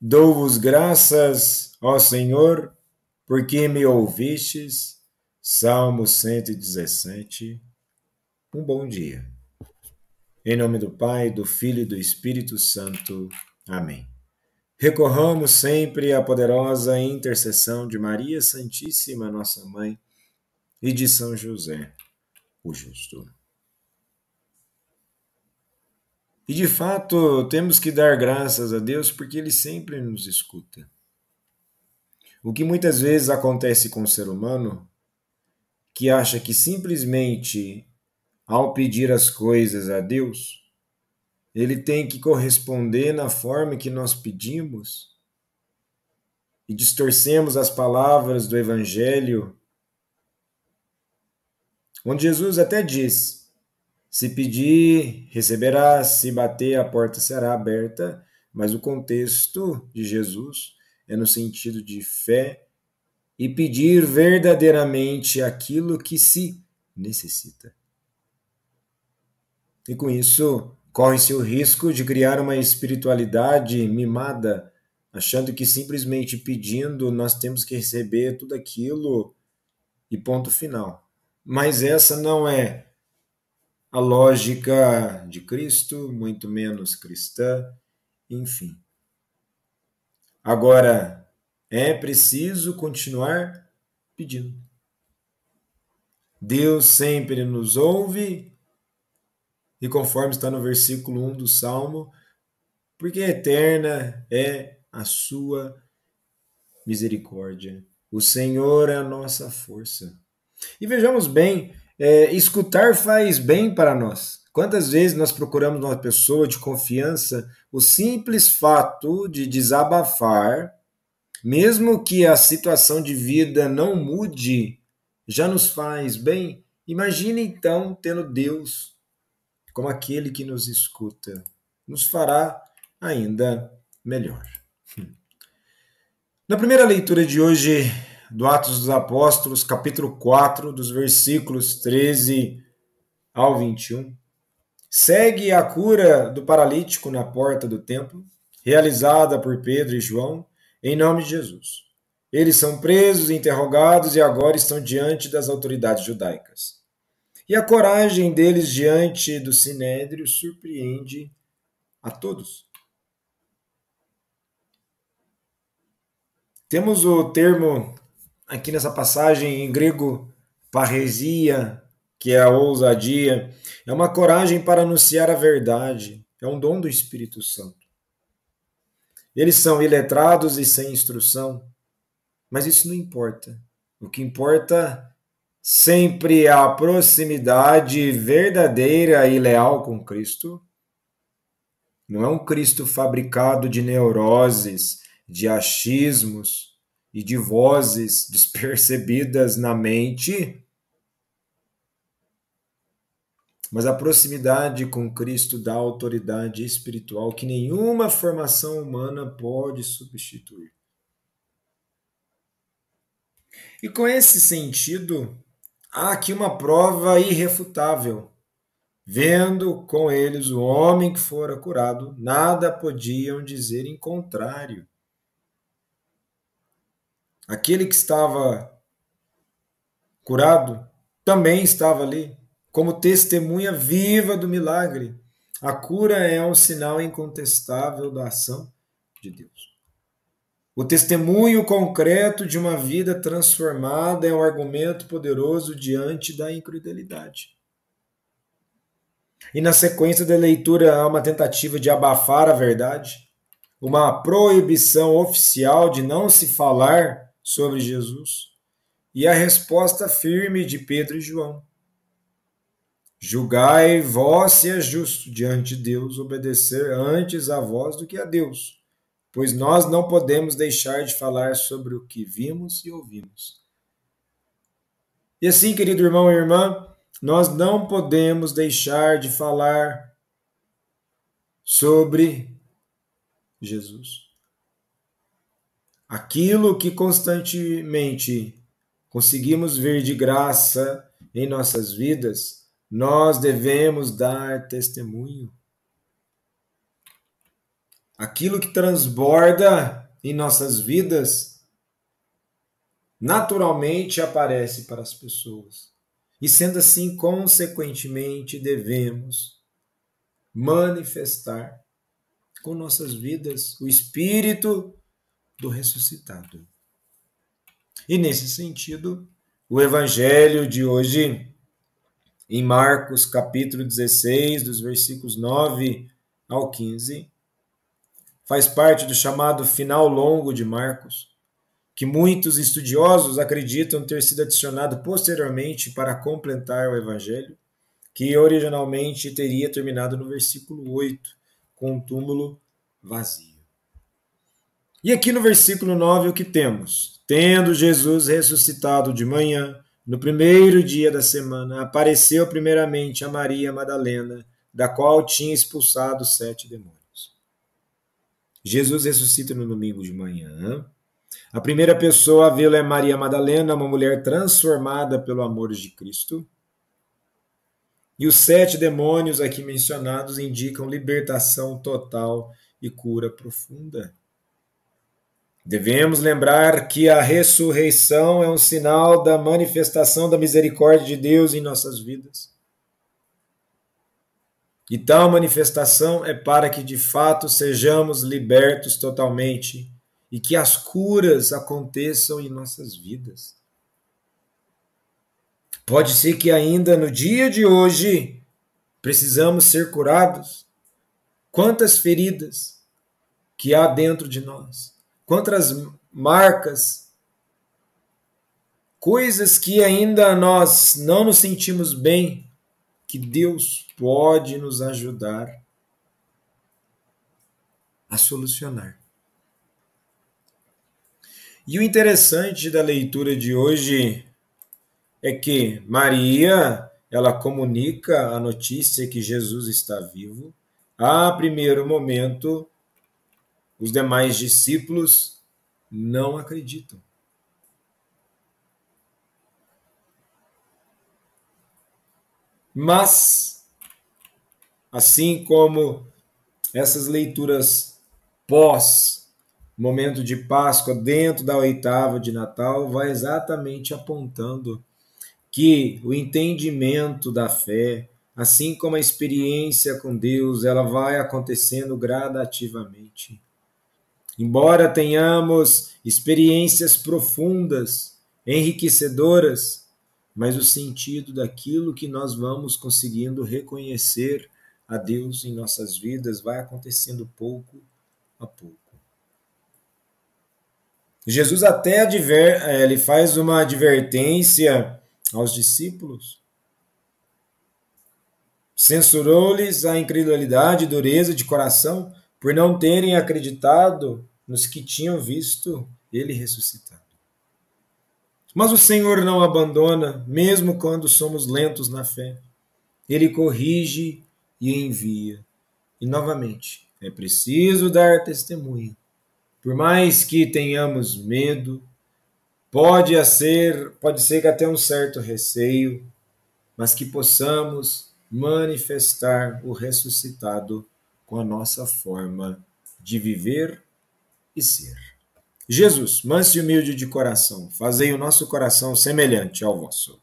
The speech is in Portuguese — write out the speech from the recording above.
Dou-vos graças, ó Senhor, porque me ouvistes. Salmo 117. Um bom dia. Em nome do Pai, do Filho e do Espírito Santo. Amém. Recorramos sempre à poderosa intercessão de Maria Santíssima, nossa Mãe, e de São José, o Justo. E de fato, temos que dar graças a Deus porque Ele sempre nos escuta. O que muitas vezes acontece com o ser humano, que acha que simplesmente ao pedir as coisas a Deus, ele tem que corresponder na forma que nós pedimos, e distorcemos as palavras do Evangelho, onde Jesus até diz: se pedir, receberás, se bater, a porta será aberta, mas o contexto de Jesus é no sentido de fé e pedir verdadeiramente aquilo que se necessita. E com isso, corre-se o risco de criar uma espiritualidade mimada, achando que simplesmente pedindo nós temos que receber tudo aquilo e ponto final. Mas essa não é a lógica de Cristo, muito menos cristã, enfim. Agora, é preciso continuar pedindo. Deus sempre nos ouve, e conforme está no versículo 1 do Salmo, porque eterna é a sua misericórdia. O Senhor é a nossa força. E vejamos bem, escutar faz bem para nós. Quantas vezes nós procuramos uma pessoa de confiança, o simples fato de desabafar, mesmo que a situação de vida não mude, já nos faz bem? Imagine então tendo Deus como aquele que nos escuta. Nos fará ainda melhor. Na primeira leitura de hoje, do Atos dos Apóstolos, capítulo 4, dos versículos 13 ao 21, segue a cura do paralítico na porta do templo, realizada por Pedro e João, em nome de Jesus. Eles são presos, interrogados e agora estão diante das autoridades judaicas. E a coragem deles diante do sinédrio surpreende a todos. Temos o termo aqui nessa passagem em grego, parresia, que é a ousadia, é uma coragem para anunciar a verdade, é um dom do Espírito Santo. Eles são iletrados e sem instrução, mas isso não importa. O que importa sempre é a proximidade verdadeira e leal com Cristo. Não é um Cristo fabricado de neuroses, de achismos e de vozes despercebidas na mente, mas a proximidade com Cristo dá autoridade espiritual que nenhuma formação humana pode substituir. E com esse sentido, há aqui uma prova irrefutável. Vendo com eles o homem que fora curado, nada podiam dizer em contrário. Aquele que estava curado também estava ali, como testemunha viva do milagre. A cura é um sinal incontestável da ação de Deus. O testemunho concreto de uma vida transformada é um argumento poderoso diante da incredulidade. E na sequência da leitura há uma tentativa de abafar a verdade, uma proibição oficial de não se falar sobre Jesus, e a resposta firme de Pedro e João. Julgai vós se é justo diante de Deus obedecer antes a vós do que a Deus, pois nós não podemos deixar de falar sobre o que vimos e ouvimos. E assim, querido irmão e irmã, nós não podemos deixar de falar sobre Jesus. Aquilo que constantemente conseguimos ver de graça em nossas vidas, nós devemos dar testemunho. aquilo que transborda em nossas vidas, naturalmente aparece para as pessoas. E sendo assim, consequentemente, devemos manifestar com nossas vidas o Espírito do ressuscitado. E nesse sentido, o Evangelho de hoje, em Marcos capítulo 16, dos versículos 9 ao 15, faz parte do chamado final longo de Marcos, que muitos estudiosos acreditam ter sido adicionado posteriormente para completar o Evangelho, que originalmente teria terminado no versículo 8, com o túmulo vazio. E aqui no versículo 9 o que temos? Tendo Jesus ressuscitado de manhã, no primeiro dia da semana, apareceu primeiramente a Maria Madalena, da qual tinha expulsado 7 demônios. Jesus ressuscita no domingo de manhã. A primeira pessoa a vê-lo é Maria Madalena, uma mulher transformada pelo amor de Cristo. E os 7 demônios aqui mencionados indicam libertação total e cura profunda. Devemos lembrar que a ressurreição é um sinal da manifestação da misericórdia de Deus em nossas vidas. E tal manifestação é para que de fato sejamos libertos totalmente e que as curas aconteçam em nossas vidas. Pode ser que ainda no dia de hoje precisamos ser curados. Quantas feridas que há dentro de nós, quantas marcas, coisas que ainda nós não nos sentimos bem, que Deus pode nos ajudar a solucionar. E o interessante da leitura de hoje é que Maria, ela comunica a notícia que Jesus está vivo. A primeiro momento, os demais discípulos não acreditam. Mas, assim como essas leituras pós momento de Páscoa, dentro da oitava de Natal, vai exatamente apontando que o entendimento da fé, assim como a experiência com Deus, ela vai acontecendo gradativamente. Embora tenhamos experiências profundas, enriquecedoras, mas o sentido daquilo que nós vamos conseguindo reconhecer a Deus em nossas vidas vai acontecendo pouco a pouco. Jesus até ele faz uma advertência aos discípulos. Censurou-lhes a incredulidade e dureza de coração por não terem acreditado nos que tinham visto ele ressuscitado. Mas o Senhor não abandona, mesmo quando somos lentos na fé. Ele corrige e envia. E, novamente, é preciso dar testemunho. Por mais que tenhamos medo, pode ser que até um certo receio, mas que possamos manifestar o ressuscitado com a nossa forma de viver e ser. Jesus, manso e humilde de coração, fazei o nosso coração semelhante ao vosso.